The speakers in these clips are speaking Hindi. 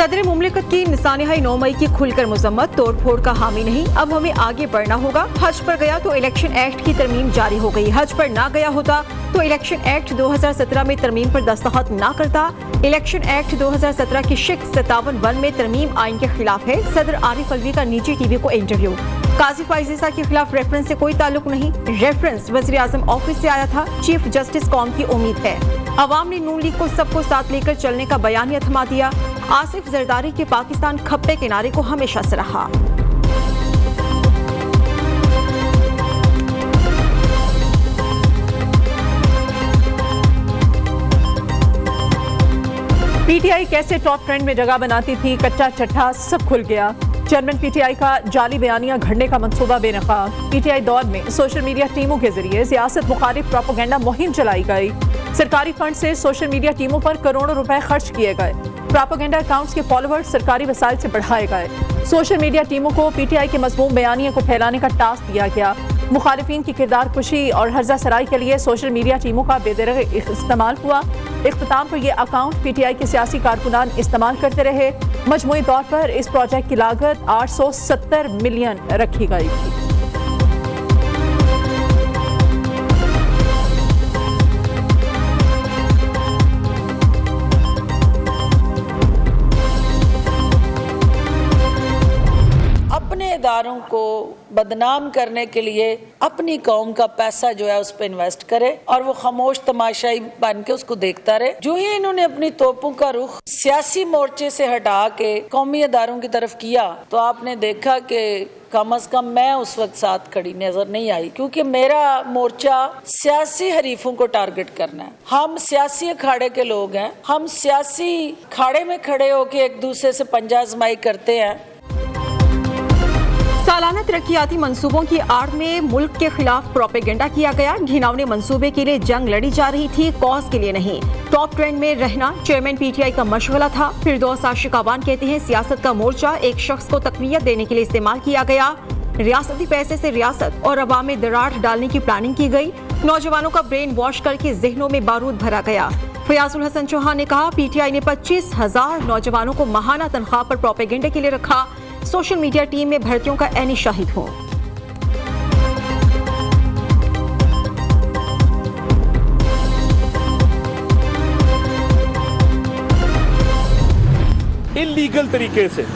सदर मुमलिकत की निशानहाई 9 मई की खुलकर मजम्मत, तोड़ फोड़ का हामी नहीं, अब हमें आगे बढ़ना होगा। हज पर गया तो इलेक्शन एक्ट की तरमीम जारी हो गई, हज पर ना गया होता तो इलेक्शन एक्ट 2017 में तरमीम पर दस्तखत ना करता। इलेक्शन एक्ट 2017 की शिक 57(1) में तरमीम आइन के खिलाफ है। सदर आरिफ अलवी का निजी टीवी को इंटरव्यू, काजी फाइज़ा के खिलाफ रेफरेंस से कोई ताल्लुक नहीं, रेफरेंस वज़ीर आज़म ऑफिस से आया था। चीफ जस्टिस कौम की उम्मीद है। अवाम ने नून लीग को सबको साथ लेकर चलने का बयानिया थमा दिया। आसिफ जरदारी के पाकिस्तान खप्पे के नारे को हमेशा सराहा। पीटीआई कैसे टॉप ट्रेंड में जगह बनाती थी, कच्चा चट्टा सब खुल गया। चेयरमैन पीटीआई का जाली बयानिया घड़ने का मंसूबा बेनकाब। पीटीआई दौर में सोशल मीडिया टीमों के जरिए सियासत मुखालिफ प्रोपेगेंडा मुहिम चलाई गई। सरकारी फंड से सोशल मीडिया टीमों पर करोड़ों रुपए खर्च किए गए। प्रोपेगेंडा अकाउंट्स के फॉलोअर्स सरकारी वसाइल से बढ़ाए गए। सोशल मीडिया टीमों को पीटीआई के मज़मूम बयानिया को फैलाने का टास्क दिया गया। मुखालिफिन की किरदार कुशी और हर्जा सराई के लिए सोशल मीडिया टीमों का बेदरग इस्तेमाल हुआ। इख्तिताम पर यह अकाउंट पीटीआई के सियासी कारकुनान इस्तेमाल करते रहे। मजमूई तौर पर इस प्रोजेक्ट की लागत 870 मिलियन रखी गई थी। अपने इदारों को बदनाम करने के लिए अपनी कौम का पैसा जो है उस पर इन्वेस्ट करे और वो खामोश तमाशाई बन के उसको देखता रहे। जो ही इन्होंने अपनी तोपों का रुख सियासी मोर्चे से हटा के कौमी इदारों की तरफ किया तो आपने देखा कि कम से कम मैं उस वक्त साथ खड़ी नजर नहीं आई, क्योंकि मेरा मोर्चा सियासी हरीफों को टारगेट करना है। हम सियासी अखाड़े के लोग हैं, हम सियासी अखाड़े में खड़े होकर एक दूसरे से पंजा आजमाई करते हैं। सालाना तरक्याती मंसूबों की आड़ में मुल्क के खिलाफ प्रोपेगेंडा किया गया। घिनौने मंसूबे के लिए जंग लड़ी जा रही थी, कॉज के लिए नहीं। टॉप ट्रेंड में रहना चेयरमैन पीटीआई का मशगला था। फिरदौस आशिक अवान कहते हैं सियासत का मोर्चा एक शख्स को तकवीयत देने के लिए इस्तेमाल किया गया। रियासती पैसे से रियासत और अवाम में दरार डालने की प्लानिंग की गई। नौजवानों का ब्रेन वॉश करके जहनों में बारूद भरा गया। फयाजुल हसन चौहान ने कहा पीटीआई ने 25,000 नौजवानों को माहाना तनख्वाह पर प्रोपेगेंडा के लिए रखा। सोशल मीडिया टीम में भर्तियों का ऐनी शाहिद हो। इल्लीगल तरीके से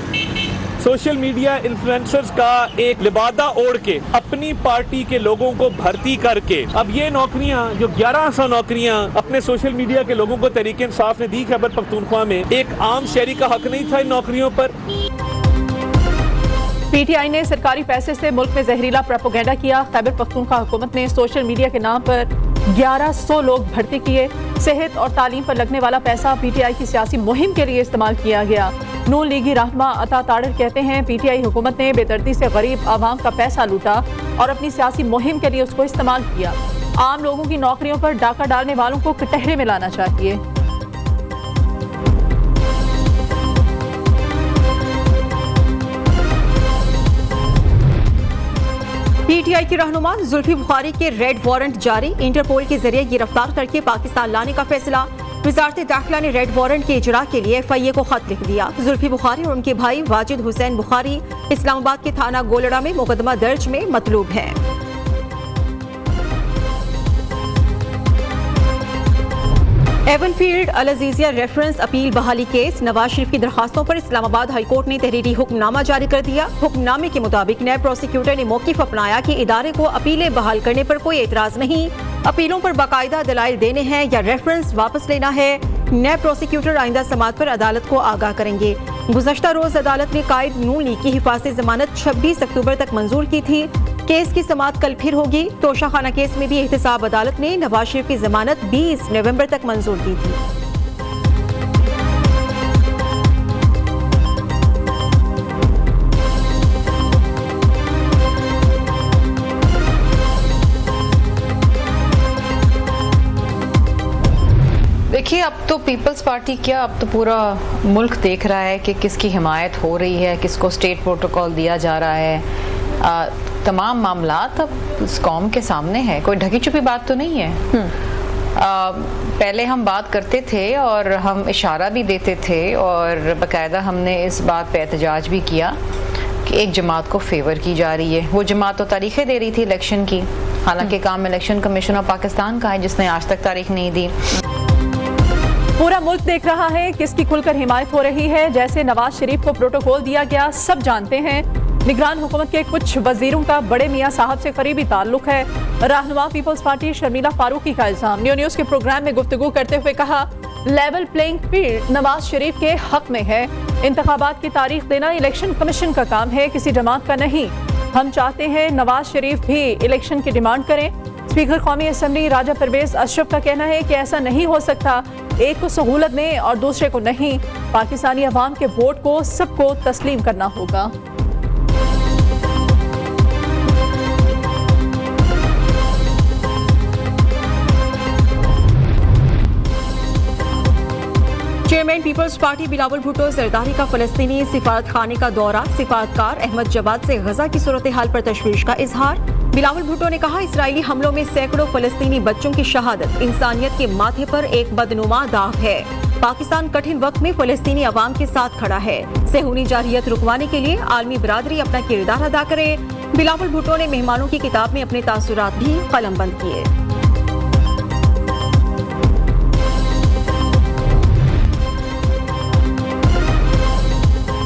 सोशल मीडिया इन्फ्लुएंसर्स का एक लिबादा ओढ़ के अपनी पार्टी के लोगों को भर्ती करके अब ये नौकरियां जो 1100 नौकरियां अपने सोशल मीडिया के लोगों को तहरीक इंसाफ ने दी खैबर पख्तूनख्वा में, एक आम शहरी का हक नहीं था इन नौकरियों पर। पीटीआई ने सरकारी पैसे से मुल्क में जहरीला प्रोपेगेंडा किया। खैबर पख्तूनख्वा हुकूमत ने सोशल मीडिया के नाम पर 1100 लोग भर्ती किए। सेहत और तालीम पर लगने वाला पैसा पीटीआई की सियासी मुहिम के लिए इस्तेमाल किया गया। नून लीगी रहनुमा अता ताड़र कहते हैं पीटीआई हुकूमत ने बेदर्दी से गरीब आवाम का पैसा लूटा और अपनी सियासी मुहिम के लिए उसको इस्तेमाल किया। आम लोगों की नौकरियों पर डाका डालने वालों को कटहरे में लाना चाहिए। पीटीआई की रहनुमा जुल्फी बुखारी के रेड वारंट जारी। इंटरपोल के जरिए गिरफ्तार करके पाकिस्तान लाने का फैसला। वजारत दाखिला ने रेड वारंट के इजरा के लिए FIA को खत लिख दिया। जुल्फी बुखारी और उनके भाई वाजिद हुसैन बुखारी इस्लामाबाद के थाना गोलड़ा में मुकदमा दर्ज में मतलूब है। एवनफील्ड अल अजीजिया रेफरेंस अपील बहाली केस। नवाज शरीफ की दरखास्तों पर इस्लामाबाद हाई कोर्ट ने तहरीरी हुक्मनामा जारी कर दिया। हुक्मनामे के मुताबिक नए प्रोसिक्यूटर ने मौकिफ अपनाया कि इदारे को अपीलें बहाल करने पर कोई एतराज नहीं। अपीलों पर बाकायदा दलाइल देने हैं या रेफरेंस वापस लेना है। नए प्रोसिक्यूटर आइंदा समात पर अदालत को आगाह करेंगे। गुज़श्ता रोज अदालत ने कायद नून लीग की हिफाजत जमानत 26 अक्टूबर तक मंजूर की थी। केस की समाअत कल फिर होगी। तोशाखाना केस में भी एहतसाब अदालत ने नवाज शरीफ की जमानत 20 नवंबर तक मंजूर की थी। देखिए, अब तो पीपल्स पार्टी क्या, अब तो पूरा मुल्क देख रहा है कि किसकी हिमायत हो रही है, किसको स्टेट प्रोटोकॉल दिया जा रहा है। तमाम मामलात अब इस कौम के सामने है, कोई ढकी छुपी बात तो नहीं है। पहले हम बात करते थे और हम इशारा भी देते थे और बाकायदा हमने इस बात पे एहतजाज भी किया कि एक जमात को फेवर की जा रही है। वो जमात तो तारीखें दे रही थी इलेक्शन की, हालांकि काम इलेक्शन कमीशन ऑफ पाकिस्तान का है जिसने आज तक तारीख नहीं दी। पूरा मुल्क देख रहा है किसकी खुलकर हिमायत हो रही है। जैसे नवाज शरीफ को प्रोटोकॉल दिया गया, सब जानते हैं। निगरान हुकूमत के कुछ वजीरों का बड़े मियाँ साहब से करीबी ताल्लुक है। रहनुमा पीपल्स पार्टी शर्मिला फारूकी का इल्जाम। न्यूज़ के प्रोग्राम में गुफ्तगू करते हुए कहा, level playing field Nawaz Sharif के हक में है। इंतखाबात की तारीख देना इलेक्शन कमीशन का काम है, किसी जमात का नहीं। हम चाहते हैं नवाज शरीफ भी इलेक्शन की डिमांड करें। स्पीकर कौमी असम्बली राजा परवेज अशरफ का कहना है कि ऐसा नहीं हो सकता, एक को सहूलत दें और दूसरे को नहीं। पाकिस्तानी अवाम के वोट को सबको तस्लीम करना होगा। Chairman peoples party Bilawal Bhutto Zardari का फलस्तीनी सिफारत खाने का दौरा। सिफारतकार अहमद जवाद से गजा की सूरत हाल पर तशवीश का इजहार। बिलावल भुट्टो ने कहा, इसराइली हमलों में सैकड़ों फलस्तीनी बच्चों की शहादत इंसानियत के माथे पर एक बदनुमा दाग है। पाकिस्तान कठिन वक्त में फलस्तीनी अवाम के साथ खड़ा है। सेहूनी जारहियत रुकवाने के लिए आलमी बरादरी अपना किरदार अदा करे। बिलावल भुट्टो ने मेहमानों की किताब में अपने तासुरात भी कलमबंद किए।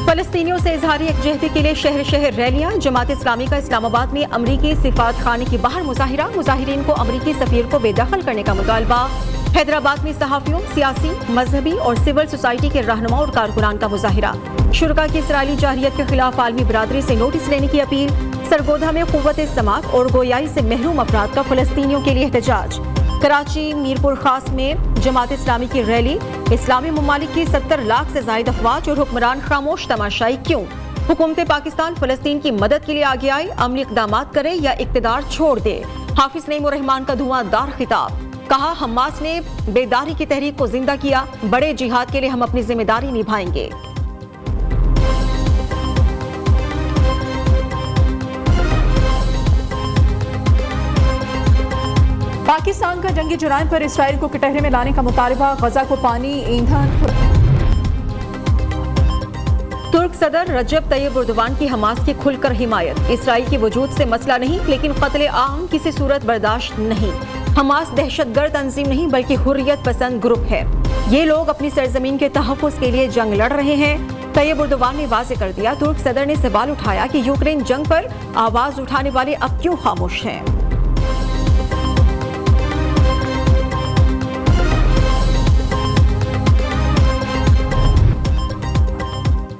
फलस्तीनियों से इजहार यकजहती के लिए शहर शहर रैलियां। जमात इस्लामी का इस्लामाबाद में अमरीकी सिफारत खाने के बाहर मुजाहिरा। मुजाहिरीन को अमरीकी सफीर को बेदखल करने का मुतालबा। हैदराबाद में सहाफियों, सियासी, मजहबी और सिविल सोसाइटी के रहनुमा और कारकुनान का मुजाहिरा। शुरका की इसराइली जारहियत के खिलाफ आलमी बरादरी से नोटिस लेने की अपील। सरगोधा में कुव्वत समात और गोयाई से महरूम अफराद का फलस्तीनियों के लिए एहतजाज। कराची मीरपुर खास में जमात इस्लामी की रैली। इस्लामी ममालिक की 70 लाख से ज्यादा अफवाज और हुक्मरान खामोश तमाशाई क्यों? हुकूमत पाकिस्तान फलस्तीन की मदद के लिए आगे आए, अमली इक़दामात करे या इक़्तिदार छोड़ दे। हाफिज नईम उर रहमान का धुआंधार खिताब। कहा, हमास ने बेदारी की तहरीक को जिंदा किया, बड़े जिहाद के लिए हम अपनी जिम्मेदारी निभाएंगे। पाकिस्तान का जंगी जुराइम पर इसराइल को कटहरे में लाने का मुतालबा। गजा को पानी, ईंधन। तुर्क सदर रजब तैयब एर्दोगान की हमास की खुलकर हिमायत। इसराइल के वजूद से मसला नहीं, लेकिन कत्ले आम किसी सूरत बर्दाश्त नहीं। हमास दहशतगर्द तंजीम नहीं बल्कि हुर्रियत पसंद ग्रुप है। ये लोग अपनी सरजमीन के तहफ़्फ़ुज़ के लिए जंग लड़ रहे हैं। तैयब एर्दोगान ने वाज़ेह कर दिया। तुर्क सदर ने सवाल उठाया कि यूक्रेन जंग पर आवाज उठाने वाले अब क्यों खामोश हैं।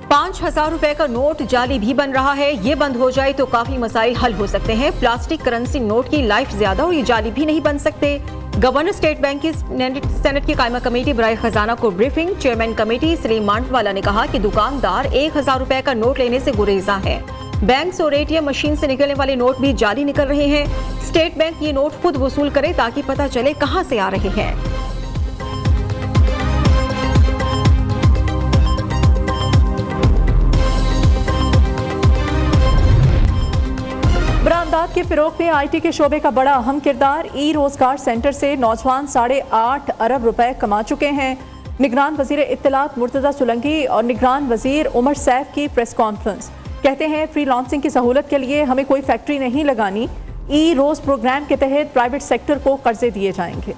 5,000 रुपए का नोट जाली भी बन रहा है। ये बंद हो जाए तो काफी मसाइल हल हो सकते हैं। प्लास्टिक करेंसी नोट की लाइफ ज्यादा और ये जाली भी नहीं बन सकते। गवर्नर स्टेट बैंक की सेनेट की कायमा कमेटी बराए खजाना को ब्रीफिंग। चेयरमैन कमेटी सलीम मांडवाला ने कहा कि दुकानदार 1,000 रुपए का नोट लेने से गुरेजा है। बैंक्स और एटीएम मशीन से निकलने वाले नोट भी जाली निकल रहे हैं। स्टेट बैंक ये नोट खुद वसूल करे ताकि पता चले कहां से आ रहे हैं। बरामदात के फिरोग में आईटी के शोबे का बड़ा अहम किरदार। ई रोजगार सेंटर से नौजवान 8.5 अरब रुपए कमा चुके हैं। निगरान वजीर इत्तलात मुर्तजा सुलंगी और निगरान वजीर उमर सैफ की प्रेस कॉन्फ्रेंस। कहते हैं फ्री लॉन्सिंग की सहूलत के लिए हमें कोई फैक्ट्री नहीं लगानी। ई रोज प्रोग्राम के तहत प्राइवेट सेक्टर को कर्जे दिए जाएंगे।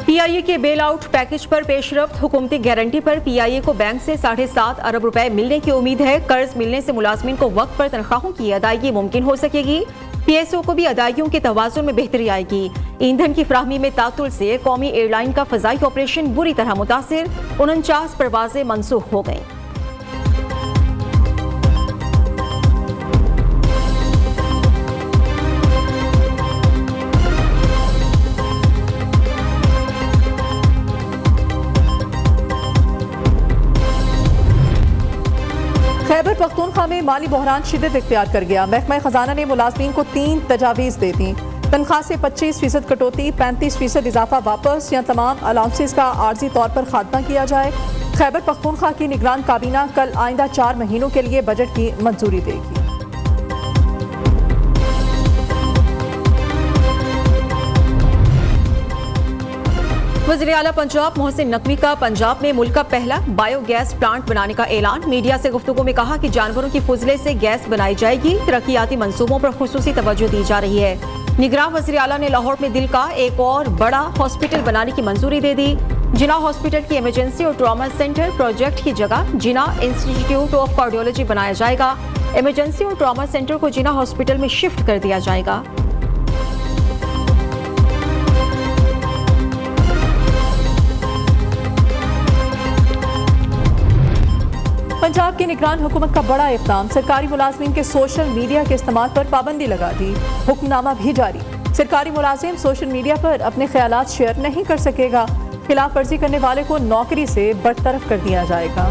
पीआईए के बेल आउट पैकेज पर पेशरफ्त। हुकूमती गारंटी पर पीआईए को बैंक से 7.5 अरब रुपए मिलने की उम्मीद है। कर्ज मिलने से मुलाजमीन को वक्त पर तनख्वाहों की अदायगी मुमकिन हो सकेगी। पीएसओ को भी अदायगियों के तवाज़ुन में बेहतरी आएगी। ईंधन की फराहमी में तातुल से कौमी एयरलाइन का फजाई ऑपरेशन बुरी तरह मुतासिर। 49 परवाजें मनसूख हो गईं। खैबर पख्तूनख्वा में माली बहरान शिद्दत इख्तियार कर गया। महकमा खजाना ने मुलाजमीन को 3 तजावीज़ दे दी। तनख्वाह से 25% कटौती, 35% इजाफा वापस या तमाम अलाउंसेस का आर्जी तौर पर खात्मा किया जाए। खैबर पख्तूनख्वा की निगरान काबीना कल आइंदा 4 महीनों के लिए बजट की मंजूरी देगी। वज़ीर आला पंजाब मोहसिन नकवी का पंजाब में मुल्क का पहला बायोगैस प्लांट बनाने का ऐलान। मीडिया से गुफ्तगू में कहा कि जानवरों की फुजले से गैस बनाई जाएगी। तरक्याती मंसूबों पर खुसूसी तवज्जो दी जा रही है। निगरान वज़ीर आला ने लाहौर में दिल का एक और बड़ा हॉस्पिटल बनाने की मंजूरी दे दी। जिना हॉस्पिटल की इमरजेंसी और ट्रॉमा सेंटर प्रोजेक्ट की जगह जिना इंस्टीट्यूट ऑफ कार्डियोलॉजी बनाया जाएगा। इमरजेंसी और ट्रॉमा सेंटर को जिना हॉस्पिटल में शिफ्ट कर दिया जाएगा। पंजाब की निगरान हुकूमत का बड़ा इक़दाम। सरकारी मुलाजमीन के सोशल मीडिया के इस्तेमाल पर पाबंदी लगा दी। हुक्मनामा भी जारी। सरकारी मुलाजिम सोशल मीडिया पर अपने ख्यालात शेयर नहीं कर सकेगा। खिलाफ वर्जी करने वाले को नौकरी से बरतरफ कर दिया जाएगा।